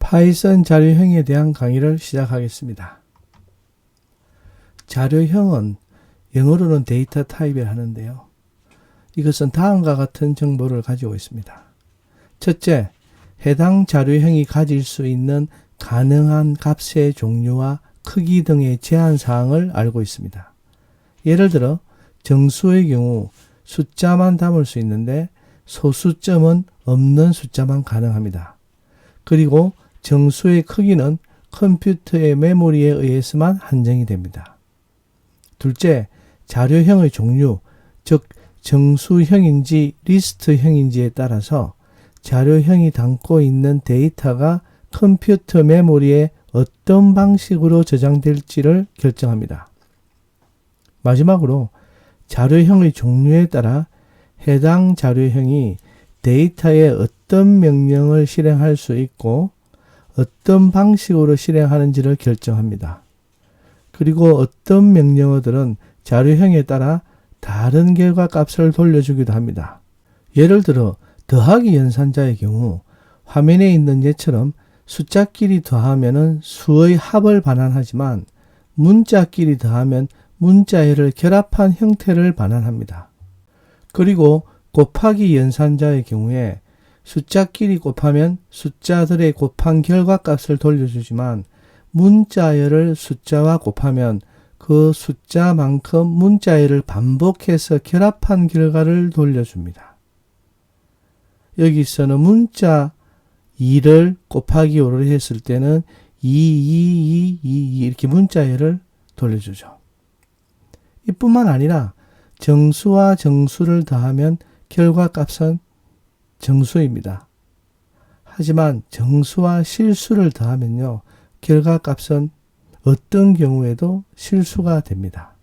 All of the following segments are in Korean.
파이썬 자료형에 대한 강의를 시작하겠습니다. 자료형은 영어로는 데이터 타입이라 하는데요. 이것은 다음과 같은 정보를 가지고 있습니다. 첫째, 해당 자료형이 가질 수 있는 가능한 값의 종류와 크기 등의 제한사항을 알고 있습니다. 예를 들어 정수의 경우 숫자만 담을 수 있는데 소수점은 없는 숫자만 가능합니다. 그리고 정수의 크기는 컴퓨터의 메모리에 의해서만 한정이 됩니다. 둘째, 자료형의 종류, 즉 정수형인지 리스트형인지에 따라서 자료형이 담고 있는 데이터가 컴퓨터 메모리에 어떤 방식으로 저장될지를 결정합니다. 마지막으로 자료형의 종류에 따라 해당 자료형이 데이터에 어떤 명령을 실행할 수 있고 어떤 방식으로 실행하는지를 결정합니다. 그리고 어떤 명령어들은 자료형에 따라 다른 결과 값을 돌려주기도 합니다. 예를 들어 더하기 연산자의 경우 화면에 있는 예처럼 숫자끼리 더하면 수의 합을 반환하지만 문자끼리 더하면 문자열을 결합한 형태를 반환합니다. 그리고 곱하기 연산자의 경우에 숫자끼리 곱하면 숫자들의 곱한 결과값을 돌려주지만 문자열을 숫자와 곱하면 그 숫자만큼 문자열을 반복해서 결합한 결과를 돌려줍니다. 여기서는 문자 2를 곱하기 5를 했을 때는 2 이렇게 문자열을 돌려주죠. 이뿐만 아니라 정수와 정수를 더하면 결과값은 정수입니다. 하지만 정수와 실수를 더하면요, 결과값은 어떤 경우에도 실수가 됩니다.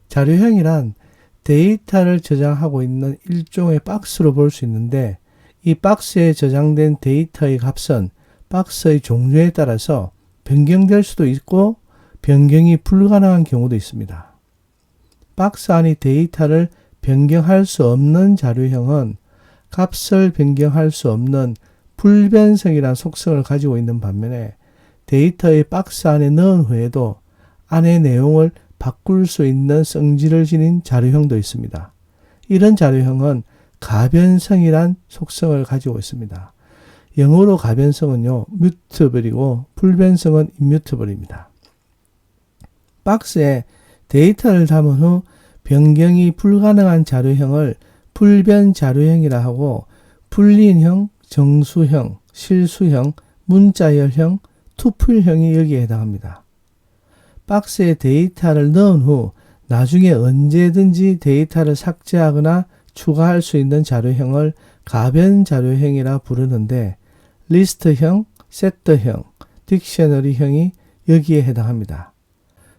자료형이란 데이터를 저장하고 있는 일종의 박스로 볼 수 있는데 이 박스에 저장된 데이터의 값은 박스의 종류에 따라서 변경될 수도 있고 변경이 불가능한 경우도 있습니다. 박스 안의 데이터를 변경할 수 없는 자료형은 값을 변경할 수 없는 불변성이라는 속성을 가지고 있는 반면에 데이터의 박스 안에 넣은 후에도 안의 내용을 바꿀 수 있는 성질을 지닌 자료형도 있습니다. 이런 자료형은 가변성이란 속성을 가지고 있습니다. 영어로 가변성은요, mutable이고 불변성은 immutable입니다. 박스에 데이터를 담은 후 변경이 불가능한 자료형을 불변 자료형이라 하고 불린형, 정수형, 실수형, 문자열형, 투플형이 여기에 해당합니다. 박스에 데이터를 넣은 후 나중에 언제든지 데이터를 삭제하거나 추가할 수 있는 자료형을 가변 자료형이라 부르는데 리스트형, 세트형, 딕셔너리형이 여기에 해당합니다.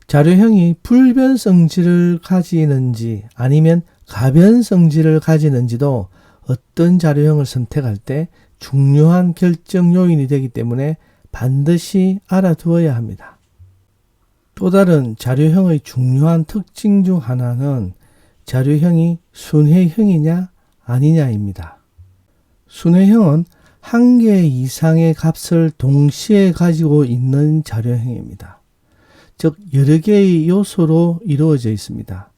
자료형이 불변 성질을 가지는지 아니면 가변 성질을 가지는지도 어떤 자료형을 선택할 때 중요한 결정 요인이 되기 때문에 반드시 알아두어야 합니다. 또 다른 자료형의 중요한 특징 중 하나는 자료형이 순회형이냐 아니냐입니다. 순회형은 한 개 이상의 값을 동시에 가지고 있는 자료형입니다. 즉 여러 개의 요소로 이루어져 있습니다.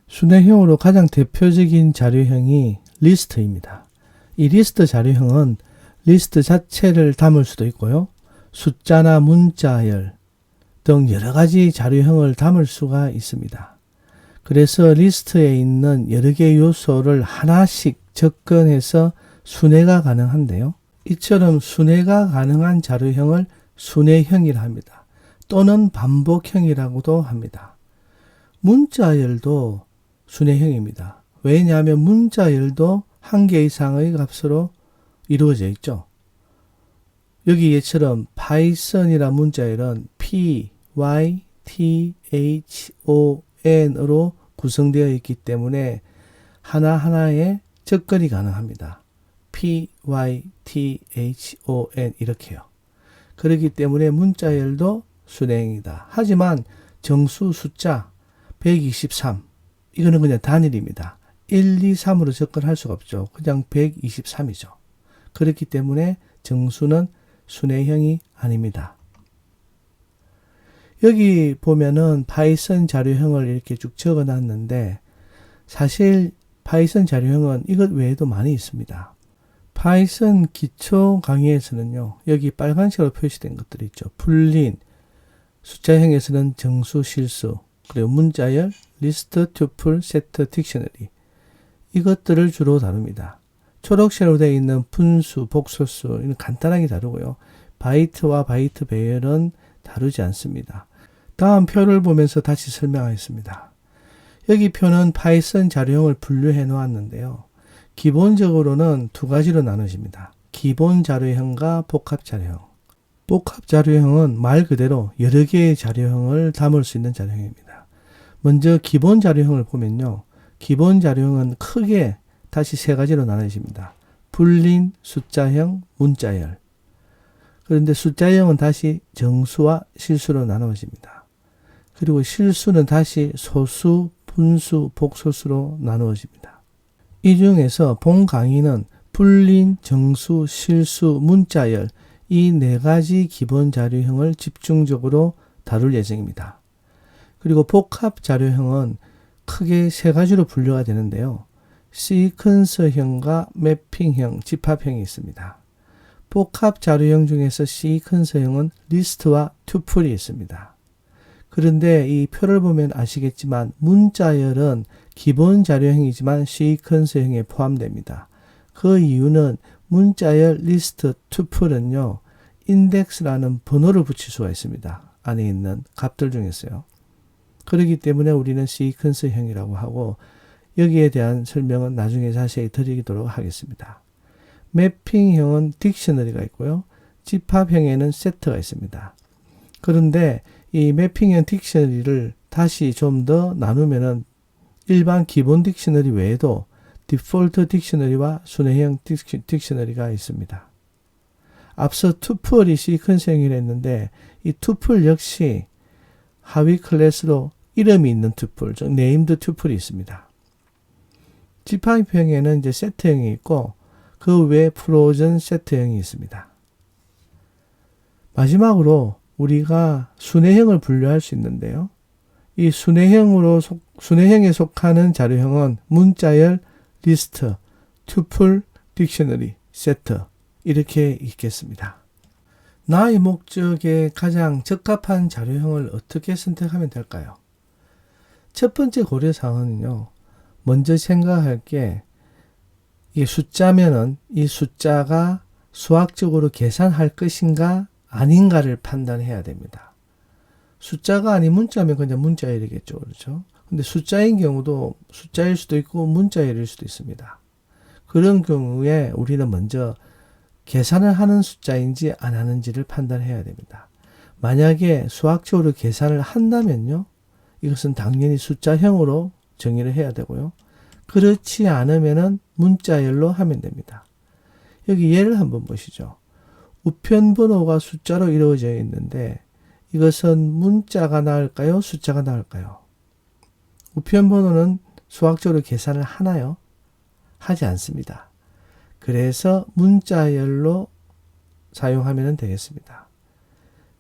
순회형으로 가장 대표적인 자료형이 리스트입니다. 이 리스트 자료형은 리스트 자체를 담을 수도 있고요. 숫자나 문자열 등 여러 가지 자료형을 담을 수가 있습니다. 그래서 리스트에 있는 여러 개의 요소를 하나씩 접근해서 순회가 가능한데요. 이처럼 순회가 가능한 자료형을 순회형이라 합니다. 또는 반복형이라고도 합니다. 문자열도 순회형입니다. 왜냐하면 문자열도 한 개 이상의 값으로 이루어져 있죠. 여기 얘처럼 파이썬이라 문자열은 P, Y, T, H, O, N으로 구성되어 있기 때문에 하나하나에 접근이 가능합니다. P, Y, T, H, O, N 이렇게요. 그렇기 때문에 문자열도 순회형이다. 하지만 정수 숫자 123 이거는 그냥 단일입니다. 1, 2, 3으로 접근할 수가 없죠. 그냥 123이죠. 그렇기 때문에 정수는 순회형이 아닙니다. 여기 보면은 파이썬 자료형을 이렇게 쭉 적어 놨는데 사실 파이썬 자료형은 이것 외에도 많이 있습니다. 파이썬 기초 강의에서는요, 여기 빨간색으로 표시된 것들이 있죠. 풀린, 숫자형에서는 정수, 실수, 그리고 문자열, 리스트, 튜플, 세트, 딕셔너리 이것들을 주로 다룹니다. 초록색으로 되어 있는 분수, 복소수 이건 간단하게 다루고요. 바이트와 바이트 배열은 다루지 않습니다. 다음 표를 보면서 다시 설명하겠습니다. 여기 표는 파이썬 자료형을 분류해 놓았는데요. 기본적으로는 두 가지로 나눠집니다. 기본 자료형과 복합 자료형. 복합 자료형은 말 그대로 여러 개의 자료형을 담을 수 있는 자료형입니다. 먼저 기본 자료형을 보면요. 기본 자료형은 크게 다시 세 가지로 나눠집니다. 불린, 숫자형, 문자열. 그런데 숫자형은 다시 정수와 실수로 나누어집니다. 그리고 실수는 다시 소수, 분수, 복소수로 나누어집니다. 이 중에서 본 강의는 불린, 정수, 실수, 문자열 이 네 가지 기본 자료형을 집중적으로 다룰 예정입니다. 그리고 복합 자료형은 크게 세 가지로 분류가 되는데요. 시퀀서형과 매핑형, 집합형이 있습니다. 복합 자료형 중에서 시퀀서형은 리스트와 튜플이 있습니다. 그런데 이 표를 보면 아시겠지만 문자열은 기본 자료형이지만 시퀀서형에 포함됩니다. 그 이유는 문자열, 리스트, 튜플은요. 인덱스라는 번호를 붙일 수가 있습니다. 안에 있는 값들 중에서요. 그렇기 때문에 우리는 시퀀서형이라고 하고 여기에 대한 설명은 나중에 자세히 드리도록 하겠습니다. 매핑형은 딕셔너리가 있고요. 집합형에는 세트가 있습니다. 그런데 이 매핑형 딕셔너리를 다시 좀 더 나누면은 일반 기본 딕셔너리 외에도 디폴트 딕셔너리와 순회형 딕셔너리가 있습니다. 앞서 투플이 시퀀서형이라 했는데 이 투플 역시 하위 클래스로 이름이 있는 투플, 즉 네임드 투플이 있습니다. 집합형에는 이제 세트형이 있고 그 외에 프로전 세트형이 있습니다. 마지막으로 우리가 순회형을 분류할 수 있는데요. 이 순회형에 속하는 자료형은 문자열, 리스트, 튜플, 딕셔너리, 세트 이렇게 있겠습니다. 나의 목적에 가장 적합한 자료형을 어떻게 선택하면 될까요? 첫 번째 고려사항은요. 먼저 생각할 게 이 숫자면은 이 숫자가 수학적으로 계산할 것인가 아닌가를 판단해야 됩니다. 숫자가 아닌 문자면 그냥 문자열이겠죠. 그렇죠? 근데 숫자인 경우도 숫자일 수도 있고 문자열일 수도 있습니다. 그런 경우에 우리는 먼저 계산을 하는 숫자인지 안 하는지를 판단해야 됩니다. 만약에 수학적으로 계산을 한다면요. 이것은 당연히 숫자형으로 정의를 해야 되고요. 그렇지 않으면은 문자열로 하면 됩니다. 여기 예를 한번 보시죠. 우편번호가 숫자로 이루어져 있는데 이것은 문자가 나을까요? 숫자가 나을까요? 우편번호는 수학적으로 계산을 하나요? 하지 않습니다. 그래서 문자열로 사용하면 되겠습니다.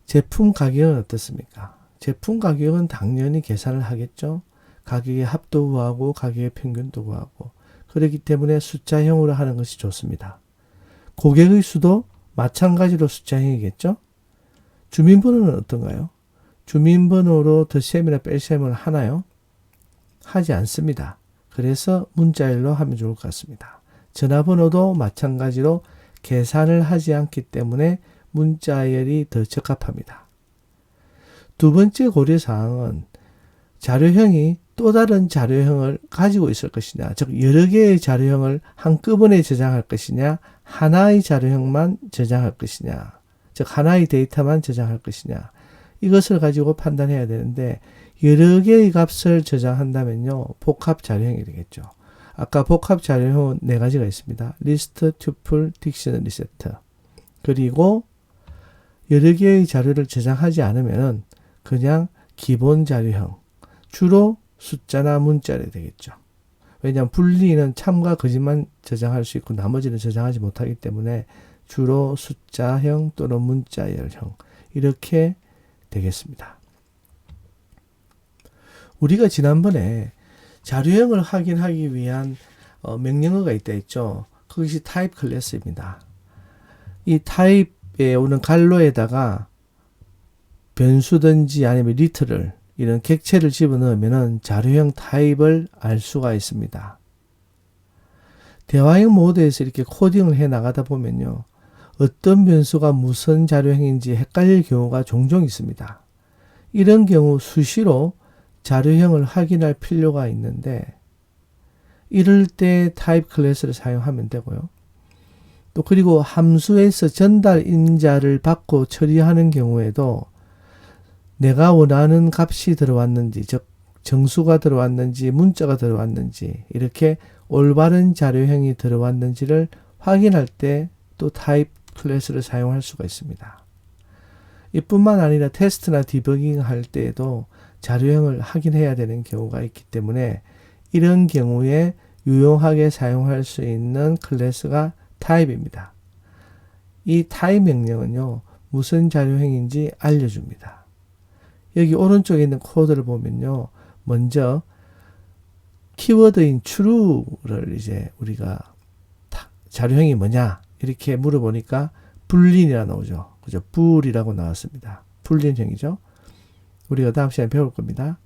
제품 가격은 어떻습니까? 제품 가격은 당연히 계산을 하겠죠. 가격의 합도 구하고 가격의 평균도 구하고 그렇기 때문에 숫자형으로 하는 것이 좋습니다. 고객의 수도 마찬가지로 숫자형이겠죠. 주민번호는 어떤가요? 주민번호로 덧셈이나 뺄셈을 하나요? 하지 않습니다. 그래서 문자열로 하면 좋을 것 같습니다. 전화번호도 마찬가지로 계산을 하지 않기 때문에 문자열이 더 적합합니다. 두 번째 고려사항은 자료형이 또 다른 자료형을 가지고 있을 것이냐, 즉 여러 개의 자료형을 한꺼번에 저장할 것이냐, 하나의 자료형만 저장할 것이냐, 즉 하나의 데이터만 저장할 것이냐, 이것을 가지고 판단해야 되는데 여러 개의 값을 저장한다면요, 복합 자료형이 되겠죠. 아까 복합 자료형은 네 가지가 있습니다. 리스트, 튜플, 딕셔너리, 세트. 그리고 여러 개의 자료를 저장하지 않으면은 그냥 기본 자료형, 주로 숫자나 문자를 되겠죠. 왜냐하면 분리는 참과 거짓만 저장할 수 있고 나머지는 저장하지 못하기 때문에 주로 숫자형 또는 문자열형 이렇게 되겠습니다. 우리가 지난번에 자료형을 확인하기 위한 명령어가 있다 했죠. 그것이 타입 클래스입니다. 이 타입에 오는 괄호에다가 변수든지 아니면 리터럴 이런 객체를 집어넣으면 자료형 타입을 알 수가 있습니다. 대화형 모드에서 이렇게 코딩을 해 나가다 보면요. 어떤 변수가 무슨 자료형인지 헷갈릴 경우가 종종 있습니다. 이런 경우 수시로 자료형을 확인할 필요가 있는데 이럴 때 타입 클래스를 사용하면 되고요. 또 그리고 함수에서 전달 인자를 받고 처리하는 경우에도 내가 원하는 값이 들어왔는지, 즉 정수가 들어왔는지 문자가 들어왔는지 이렇게 올바른 자료형이 들어왔는지를 확인할 때 또 타입 클래스를 사용할 수가 있습니다. 이뿐만 아니라 테스트나 디버깅 할 때에도 자료형을 확인해야 되는 경우가 있기 때문에 이런 경우에 유용하게 사용할 수 있는 클래스가 타입입니다. 이 타입 명령은요, 무슨 자료형인지 알려줍니다. 여기 오른쪽에 있는 코드를 보면요, 먼저 키워드인 true를 이제 우리가 자료형이 뭐냐 이렇게 물어보니까 불린이라 나오죠. 그죠? 불이라고 나왔습니다. 불린형이죠. 우리가 다음 시간에 배울 겁니다.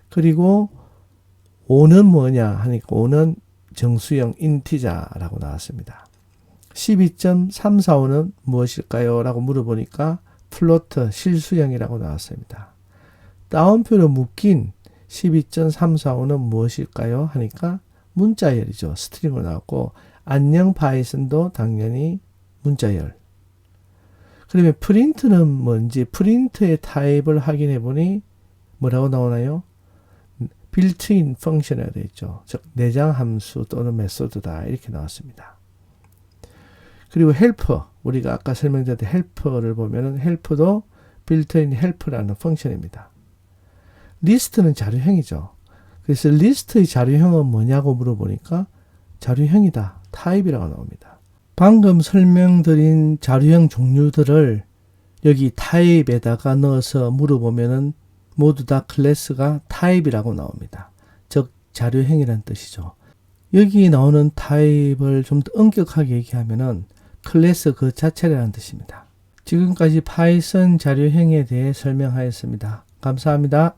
그리고 5는 뭐냐 하니까 5는 정수형 인티자라고 나왔습니다. 12.345는 무엇일까요? 라고 물어보니까 플로트 실수형이라고 나왔습니다. 따옴표로 묶인 12.345는 무엇일까요? 하니까 문자열이죠. 스트링으로 나왔고 안녕 파이썬도 당연히 문자열. 그러면 프린트는 뭔지 프린트의 타입을 확인해 보니 뭐라고 나오나요? 빌트인 펑션이라고 되어 있죠. 즉 내장 함수 또는 메소드다 이렇게 나왔습니다. 그리고 헬퍼, 우리가 아까 설명드렸던 헬퍼를 보면은 헬퍼도 빌트인 헬퍼라는 펑션입니다. 리스트는 자료형이죠. 그래서 리스트의 자료형은 뭐냐고 물어보니까 자료형이다, 타입이라고 나옵니다. 방금 설명드린 자료형 종류들을 여기 타입에다가 넣어서 물어보면은 모두 다 클래스가 타입이라고 나옵니다. 즉 자료형이란 뜻이죠. 여기 나오는 타입을 좀 더 엄격하게 얘기하면은 클래스 그 자체라는 뜻입니다. 지금까지 파이썬 자료형에 대해 설명하였습니다. 감사합니다.